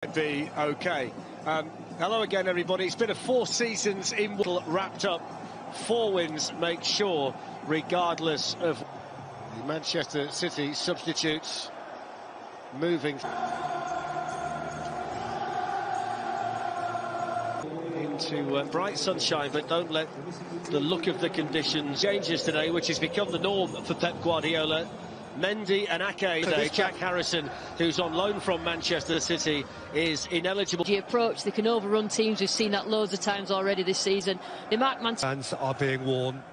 Be okay. Hello again, everybody. It's been a 4 seasons in wrapped up. 4 wins make sure, regardless of the Manchester City substitutes moving into bright sunshine, but don't let the look of the conditions changes today, which has become the norm for Pep Guardiola. Mendy and Ake today. Jack Harrison, who's on loan from Manchester City, is ineligible. The approach, they can overrun teams. We've seen that loads of times already this season. They mark Fans are being worn,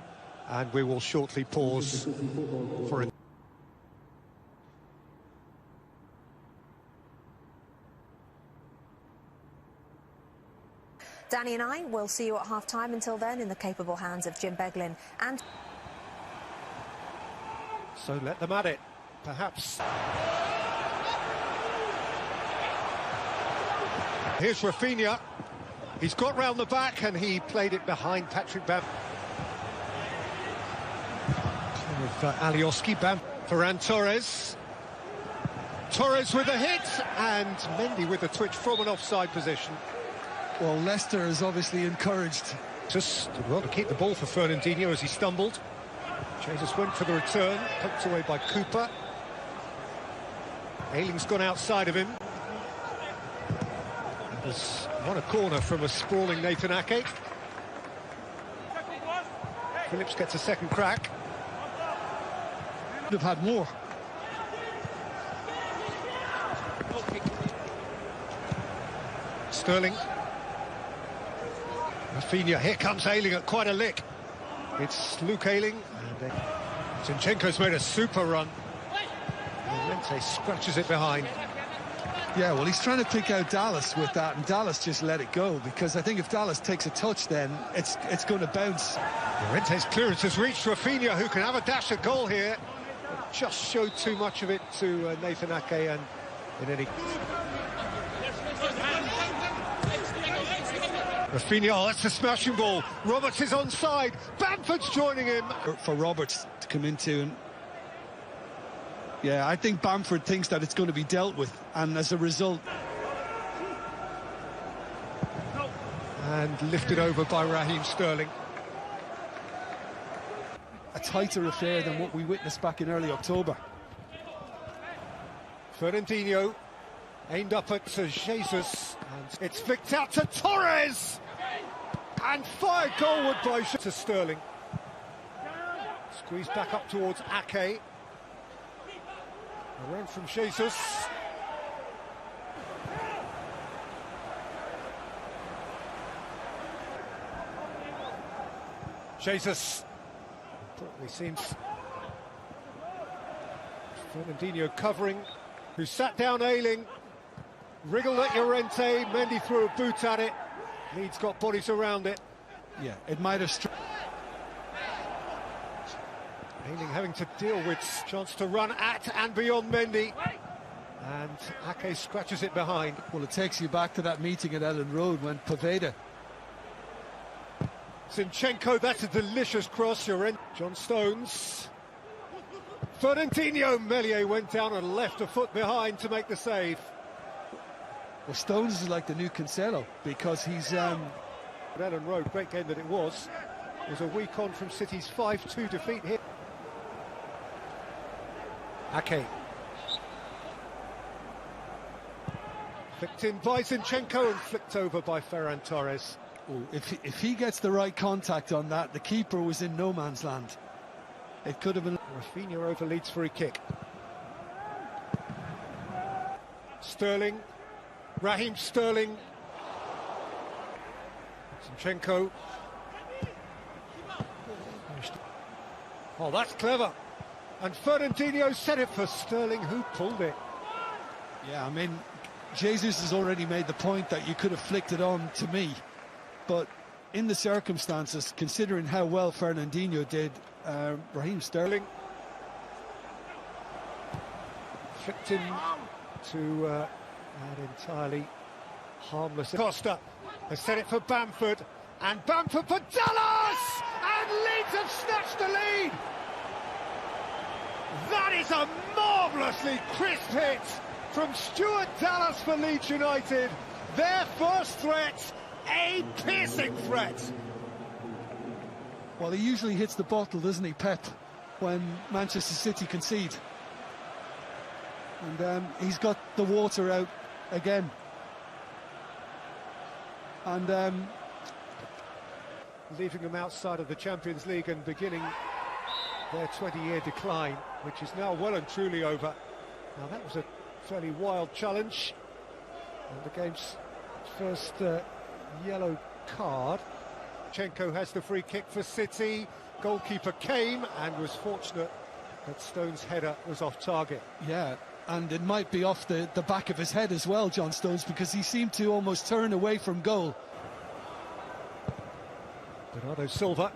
and we will shortly pause for a... Danny and I will see you at half-time. Until then, in the capable hands of Jim Beglin and... So let them at it, perhaps. Here's Rafinha. He's got round the back and he played it behind Patrick Bam. With Alioski, Bam. Ferran Torres. Torres with a hit and Mendy with a twitch from an offside position. Well, Leicester is obviously encouraged. Just well to keep the ball for Fernandinho as he stumbled. Jesus went for the return, poked away by Cooper. Ayling's gone outside of him. There's won a corner from a sprawling Nathan Ake. Phillips gets a second crack. Could have had more. Sterling. Rafinha, here comes Ayling at quite a lick. It's Luke Ayling. And Zinchenko's made a super run. Llorente scratches it behind. Yeah, well, he's trying to pick out Dallas with that, and Dallas just let it go, because I think if Dallas takes a touch, then it's going to bounce. Llorente's clearance has reached Rafinha, who can have a dash at goal here. Just showed too much of it to Nathan Ake, and in any... Rafinha, oh, that's a smashing ball. Roberts is onside. Bamford's joining him. For Roberts to come into, and yeah, I think Bamford thinks that it's going to be dealt with, and as a result... And lifted over by Raheem Sterling. A tighter affair than what we witnessed back in early October. Fernandinho aimed up at Jesus, and it's flicked out to Torres, and fired goalward by to Sterling. Squeezed back up towards Ake. A run from Jesus. Jesus probably seems... Fernandinho covering, who sat down Ayling. Wriggled at Llorente, Mendy threw a boot at it. Leeds got bodies around it. Yeah, it might have... Ayling having to deal with chance to run at and beyond Mendy. And Ake scratches it behind. Well, it takes you back to that meeting at Ellen Road when Poveda... Zinchenko, that's a delicious cross. John Stones. Fernandinho, Meslier went down and left a foot behind to make the save. Well, Stones is like the new Cancelo, because he's... Ellen Road, great game that it was a week on from City's 5-2 defeat here. Ake. Flicked in by Zinchenko and flicked over by Ferran Torres. Oh, if he gets the right contact on that, the keeper was in no man's land. It could have been... Rafinha over Leeds free kick. Sterling. Raheem Sterling. Zinchenko. Oh, that's clever. And Fernandinho set it for Sterling, who pulled it. Yeah, I mean, Jesus has already made the point that you could have flicked it on to me. But in the circumstances, considering how well Fernandinho did, Raheem Sterling flicked him to an entirely harmless... Costa has set it for Bamford, and Bamford for Dallas! And Leeds have snatched the lead! That is a marvellously crisp hit from Stuart Dallas for Leeds United. Their first threat, a piercing threat. Well, he usually hits the bottle, doesn't he, Pep, when Manchester City concede. And he's got the water out again. And leaving them outside of the Champions League and beginning their 20-year decline, which is now well and truly over. Now, that was a fairly wild challenge. And the game's first yellow card. Chenko has the free kick for City. Goalkeeper came and was fortunate that Stones' header was off target. yeah, and it might be off the back of his head as well, John Stones, because he seemed to almost turn away from goal. Bernardo Silva.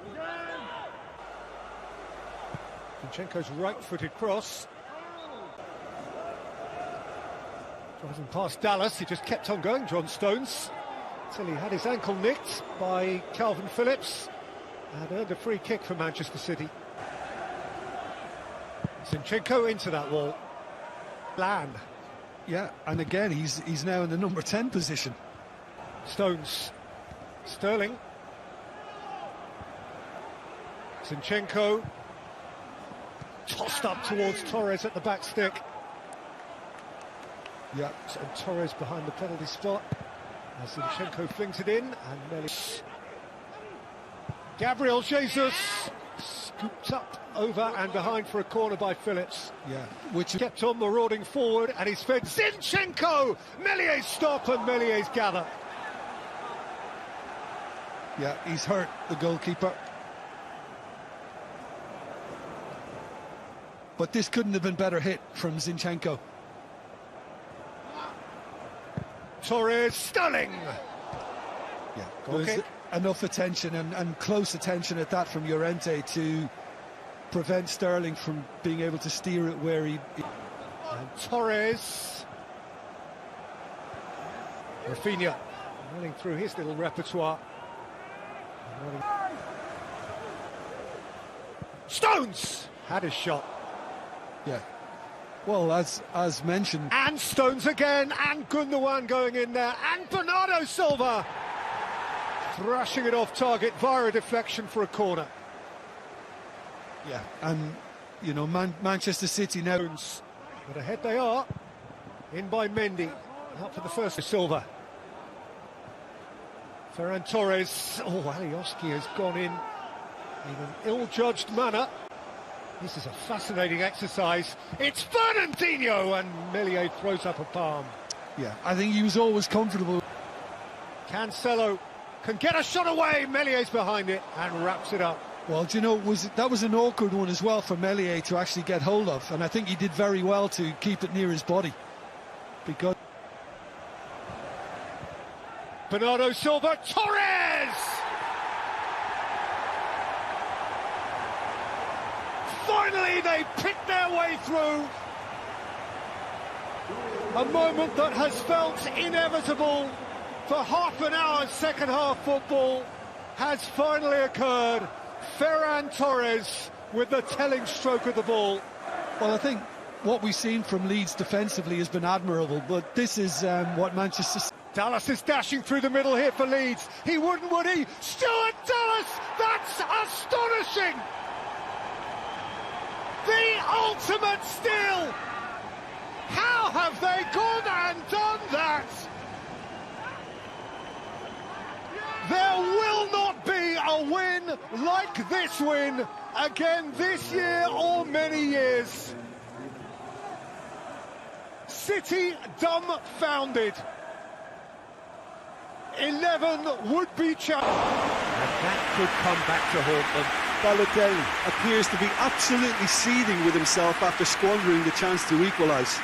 Zinchenko's right-footed cross. Driving past Dallas, he just kept on going, John Stones, until he had his ankle nicked by Calvin Phillips and earned a free kick for Manchester City. Zinchenko into that wall. Bland. Yeah, and again, he's now in the number 10 position. Stones. Sterling. Zinchenko. Tossed up towards Torres at the back stick. Yeah, And Torres behind the penalty spot. As Zinchenko flings it in, and Nelly. Gabriel Jesus scooped up over and behind for a corner by Phillips. yeah, which Kept on marauding forward, and he's fed Zinchenko! Mellier's stop, and Mellier's gather. yeah, he's hurt the goalkeeper. But this couldn't have been better hit from Zinchenko. Torres, Sterling! Yeah, Goal there's kick. enough attention and close attention at that from Llorente to prevent Sterling from being able to steer it where he... And Torres. Rafinha running through his little repertoire. Stones had his shot. Yeah. Well, as mentioned... And Stones again, and Gundogan going in there, and Bernardo Silva thrashing it off target via a deflection for a corner. Yeah, and, you know, Manchester City now... But ahead they are, in by Mendy, out for the first to Silva. Ferran Torres, Alioski has gone in an ill-judged manner. This is a fascinating exercise. It's Fernandinho, and Meslier throws up a palm. Yeah, I think he was always comfortable. Cancelo can get a shot away, Mellier's behind it and wraps it up. Well, do you know, that was an awkward one as well for Meslier to actually get hold of, and I think he did very well to keep it near his body. Because... Bernardo Silva, Torres! Finally, they picked their way through. A moment that has felt inevitable for half an hour's second half football has finally occurred. Ferran Torres with the telling stroke of the ball. Well, I think what we've seen from Leeds defensively has been admirable, but this is what Manchester City... Dallas is dashing through the middle here for Leeds. He wouldn't, would he? Stuart Dallas! That's astonishing! The ultimate steal! How have they gone and done that? There will not be a win like this win again this year or many years. City dumbfounded. 11 would-be champions. And that could come back to haunt them. Balotelli appears to be absolutely seething with himself after squandering the chance to equalise.